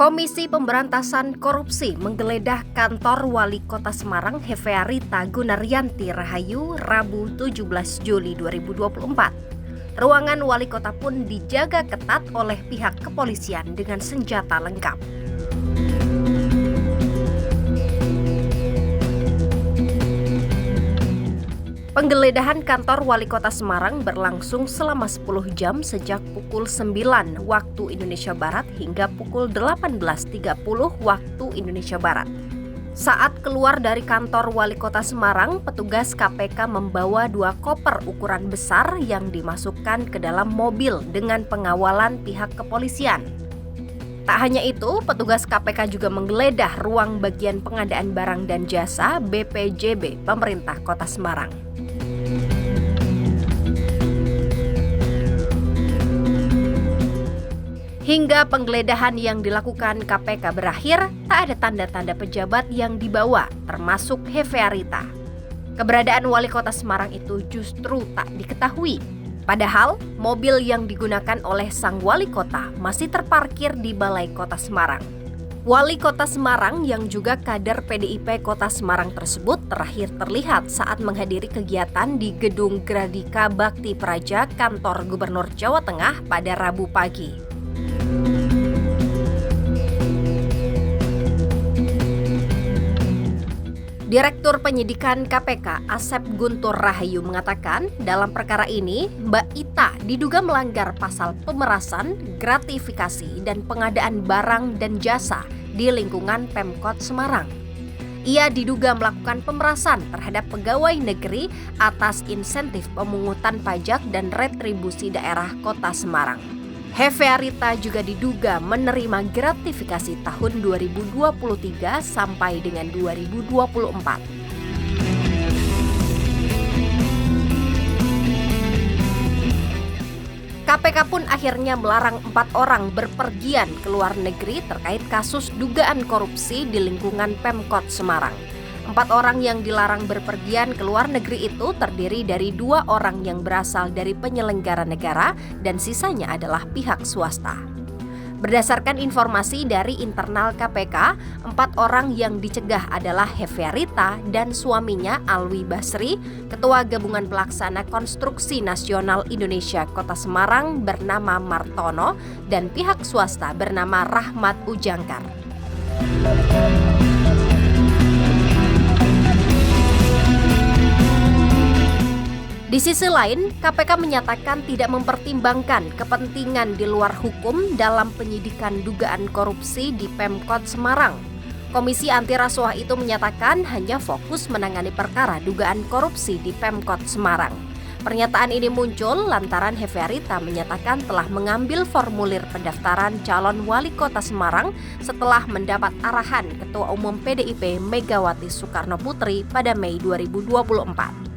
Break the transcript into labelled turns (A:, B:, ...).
A: Komisi Pemberantasan Korupsi menggeledah kantor Wali Kota Semarang Hefearita Gunaryanti Rahayu Rabu 17 Juli 2024. Ruangan Wali Kota pun dijaga ketat oleh pihak kepolisian dengan senjata lengkap. Penggeledahan kantor Wali Kota Semarang berlangsung selama 10 jam sejak pukul 9 waktu Indonesia Barat hingga pukul 18.30 waktu Indonesia Barat. Saat keluar dari kantor Wali Kota Semarang, petugas KPK membawa 2 koper ukuran besar yang dimasukkan ke dalam mobil dengan pengawalan pihak kepolisian. Tak hanya itu, petugas KPK juga menggeledah ruang bagian pengadaan barang dan jasa BPJB Pemerintah Kota Semarang. Hingga penggeledahan yang dilakukan KPK berakhir, tak ada tanda-tanda pejabat yang dibawa, termasuk Hefearita. Keberadaan Wali Kota Semarang itu justru tak diketahui. Padahal, mobil yang digunakan oleh sang Wali Kota masih terparkir di Balai Kota Semarang. Wali Kota Semarang yang juga kader PDIP Kota Semarang tersebut terakhir terlihat saat menghadiri kegiatan di Gedung Gradika Bakti Praja Kantor Gubernur Jawa Tengah pada Rabu pagi. Direktur Penyidikan KPK Asep Guntur Rahayu mengatakan dalam perkara ini Mbak Ita diduga melanggar pasal pemerasan, gratifikasi, dan pengadaan barang dan jasa di lingkungan Pemkot Semarang. Ia diduga melakukan pemerasan terhadap pegawai negeri atas insentif pemungutan pajak dan retribusi daerah Kota Semarang. Hefearita juga diduga menerima gratifikasi tahun 2023 sampai dengan 2024. KPK pun akhirnya melarang 4 orang berpergian ke luar negeri terkait kasus dugaan korupsi di lingkungan Pemkot Semarang. 4 orang yang dilarang berpergian ke luar negeri itu terdiri dari 2 orang yang berasal dari penyelenggara negara dan sisanya adalah pihak swasta. Berdasarkan informasi dari internal KPK, 4 orang yang dicegah adalah Hefearita dan suaminya Alwi Basri, Ketua Gabungan Pelaksana Konstruksi Nasional Indonesia Kota Semarang bernama Martono, dan pihak swasta bernama Rahmat Ujangkar. Di sisi lain, KPK menyatakan tidak mempertimbangkan kepentingan di luar hukum dalam penyidikan dugaan korupsi di Pemkot Semarang. Komisi Anti Rasuah itu menyatakan hanya fokus menangani perkara dugaan korupsi di Pemkot Semarang. Pernyataan ini muncul lantaran Hefearita menyatakan telah mengambil formulir pendaftaran calon wali kota Semarang setelah mendapat arahan Ketua Umum PDIP Megawati Soekarnoputri pada Mei 2024.